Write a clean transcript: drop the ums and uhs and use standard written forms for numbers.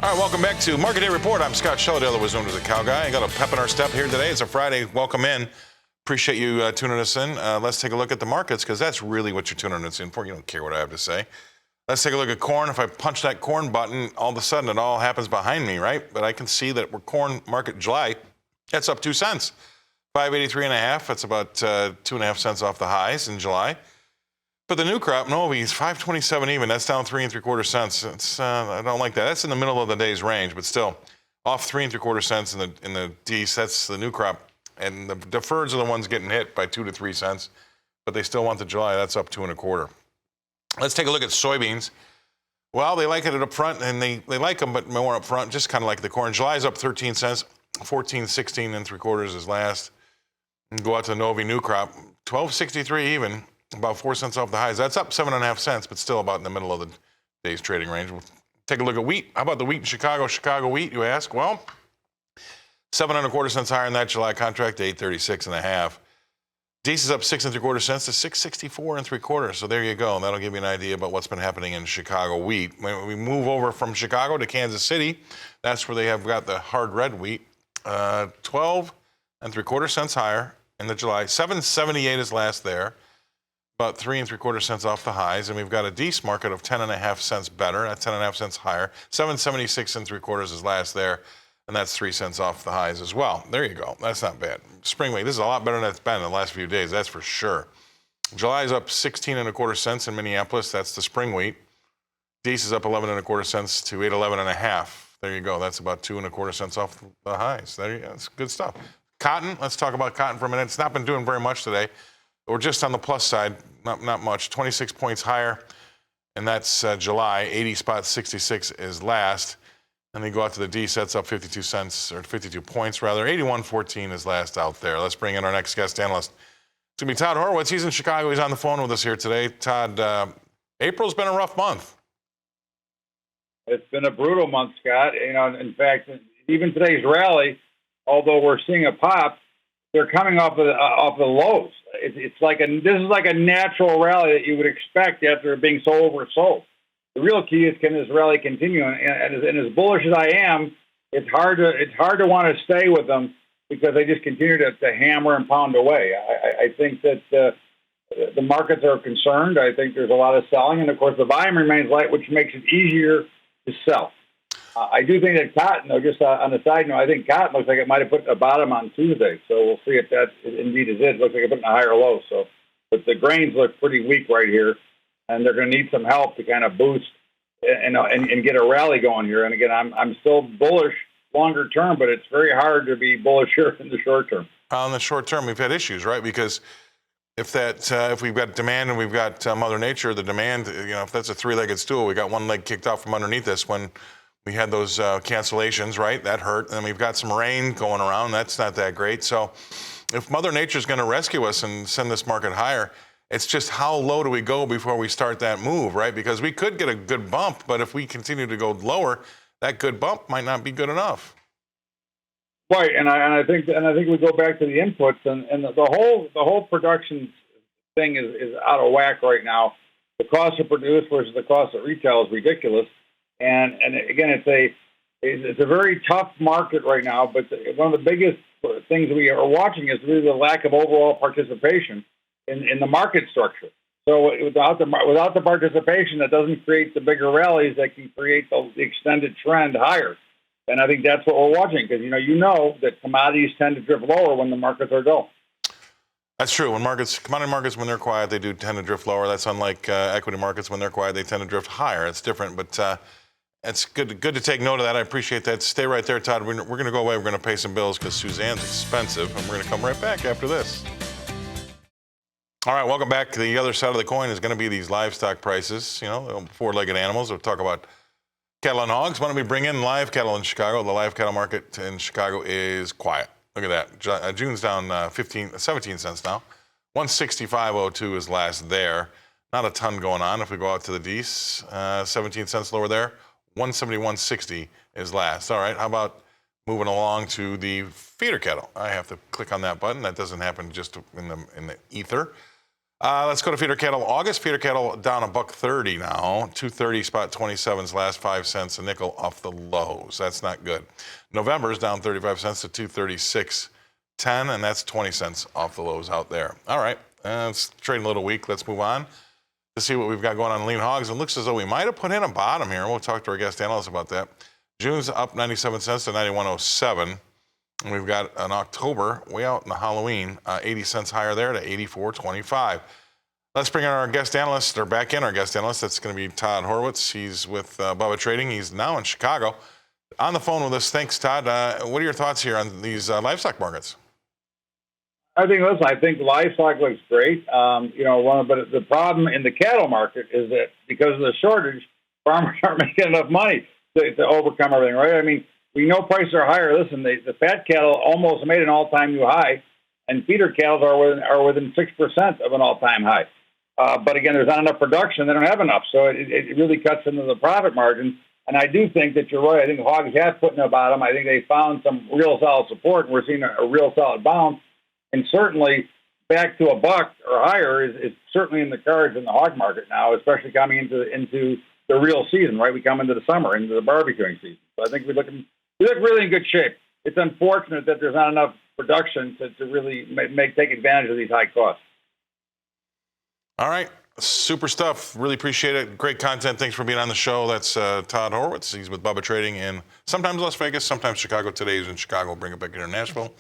All right, welcome back to Market Day Report. I'm Scott Scheller, otherwise known as the Cow Guy. I got a pep in our step here today. It's a Friday. Welcome in. Appreciate you tuning us in. Let's take a look at the markets because that's really what you're tuning us in for. You don't care what I have to say. Let's take a look at corn. If I punch that corn button, all of a sudden it all happens behind me, right? But I can see that we're corn market July. That's up 2 cents, 583.5. That's about 2.5 cents off the highs in July. But the new crop, Novi's 527 even. That's down 3 3/4 cents. It's I don't like that. That's in the middle of the day's range, but still off 3 3/4 cents in the D's. That's the new crop, and the deferreds are the ones getting hit by 2 to 3 cents. But they still want the July. That's up 2 1/4. Let's take a look at soybeans. Well, they like it up front, and they like them, but more up front, just kind of like the corn. July's up 13 cents, 14.16 3/4 is last. And go out to the Novi new crop, 12.63 even. About 4 cents off the highs. That's up 7.5 cents, but still about in the middle of the day's trading range. We'll take a look at wheat. How about the wheat in Chicago? Chicago wheat, you ask? Well, 7 1/4 cents higher in that July contract to 836.5. Deese is up 6 3/4 cents to 664 3/4. So there you go. That'll give you an idea about what's been happening in Chicago wheat. When we move over from Chicago to Kansas City, that's where they have got the hard red wheat. 12 3/4 cents higher in the July. 778 is last there. About 3 3/4 cents off the highs, and we've got a Deese market of 10.5 cents better. That's 10.5 cents higher. 776 3/4 is last there, and that's 3 cents off the highs as well. There you go. That's not bad. Spring wheat. This is a lot better than it's been in the last few days. That's for sure. July is up 16 1/4 cents in Minneapolis. That's the spring wheat. Deese is up 11 1/4 cents to 811.5. There you go. That's about 2 1/4 cents off the highs. There you go. That's good stuff. Cotton. Let's talk about cotton for a minute. It's not been doing very much today. We're just on the plus side, not much. 26 points higher, and that's July. 80.66 is last. And then go out to the Deese, that's up 52 cents, or 52 points rather. 81.14 is last out there. Let's bring in our next guest analyst. It's going to be Todd Horwitz. He's in Chicago. He's on the phone with us here today. Todd, April's been a rough month. It's been a brutal month, Scott. You know, in fact, even today's rally, although we're seeing a pop, they're coming off the lows. This is like a natural rally that you would expect after being so oversold. The real key is, can this rally continue? And as bullish as I am, it's hard to want to stay with them because they just continue to hammer and pound away. I think that the markets are concerned. I think there's a lot of selling, and of course the volume remains light, which makes it easier to sell. I do think that cotton, though, just on the side note, I think cotton looks like it might have put a bottom on Tuesday. So we'll see if that indeed is it. It looks like it put in a higher low. So, but the grains look pretty weak right here, and they're going to need some help to kind of boost and get a rally going here. And again, I'm still bullish longer term, but it's very hard to be bullish here in the short term. In the short term, we've had issues, right? Because if we've got demand and we've got Mother Nature, the demand, if that's a three-legged stool, we got one leg kicked off from underneath us when we had those cancellations, right? That hurt. And we've got some rain going around. That's not that great. So if Mother Nature's going to rescue us and send this market higher, it's just how low do we go before we start that move, right? Because we could get a good bump, but if we continue to go lower, that good bump might not be good enough. Right, and I think we go back to the inputs, and the whole production thing is out of whack right now. The cost to produce versus the cost at retail is ridiculous. And again, it's a very tough market right now. But one of the biggest things we are watching is really the lack of overall participation in the market structure. So without the participation, that doesn't create the bigger rallies that can create the extended trend higher. And I think that's what we're watching because you know that commodities tend to drift lower when the markets are dull. That's true. Commodity markets, when they're quiet, they do tend to drift lower. That's unlike equity markets. When they're quiet, they tend to drift higher. It's different, but it's good to take note of that. I appreciate that. Stay right there, Todd. We're going to go away. We're going to pay some bills because Suzanne's expensive, and we're going to come right back after this. All right, welcome back. The other side of the coin is going to be these livestock prices, four-legged animals. We'll talk about cattle and hogs. Why don't we bring in live cattle in Chicago? The live cattle market in Chicago is quiet. Look at that. June's down 17 cents now. 165.02 is last there. Not a ton going on. If we go out to the Deese, 17 cents lower there. 171.60 is last. All right, how about moving along to the feeder cattle? I have to click on that button. That doesn't happen just in the ether. Let's go to feeder cattle. August feeder cattle down $1.30 now. 230 spot 27's last 5 cents a nickel off the lows. That's not good. November's down 35 cents to 236.10, and that's 20 cents off the lows out there. All right, it's trading a little weak. Let's move on to see what we've got going on in lean hogs. It looks as though we might have put in a bottom here. We'll talk to our guest analyst about that. June's up 97 cents to 91.07. And we've got an October way out in the Halloween, 80 cents higher there to 84.25. Let's bring in our guest analyst, or back in our guest analyst. That's going to be Todd Horwitz. He's with Bubba Trading. He's now in Chicago. On the phone with us. Thanks, Todd. What are your thoughts here on these livestock markets? I think livestock looks great. But the problem in the cattle market is that because of the shortage, farmers aren't making enough money to overcome everything, right? I mean, we know prices are higher. Listen, the fat cattle almost made an all-time new high, and feeder cattle are within 6% of an all-time high. But again, there's not enough production. They don't have enough, so it really cuts into the profit margin. And I do think that you're right. I think hogs have put in a bottom. I think they found some real solid support, and we're seeing a real solid bounce. And certainly, back to $1 or higher is certainly in the cards in the hog market now, especially coming into the real season. Right, we come into the summer, into the barbecuing season. So I think we look really in good shape. It's unfortunate that there's not enough production to really take advantage of these high costs. All right. Super stuff. Really appreciate it. Great content. Thanks for being on the show. That's Todd Horwitz. He's with Bubba Trading in sometimes Las Vegas, sometimes Chicago. Today he's in Chicago. Bring it back here to Nashville.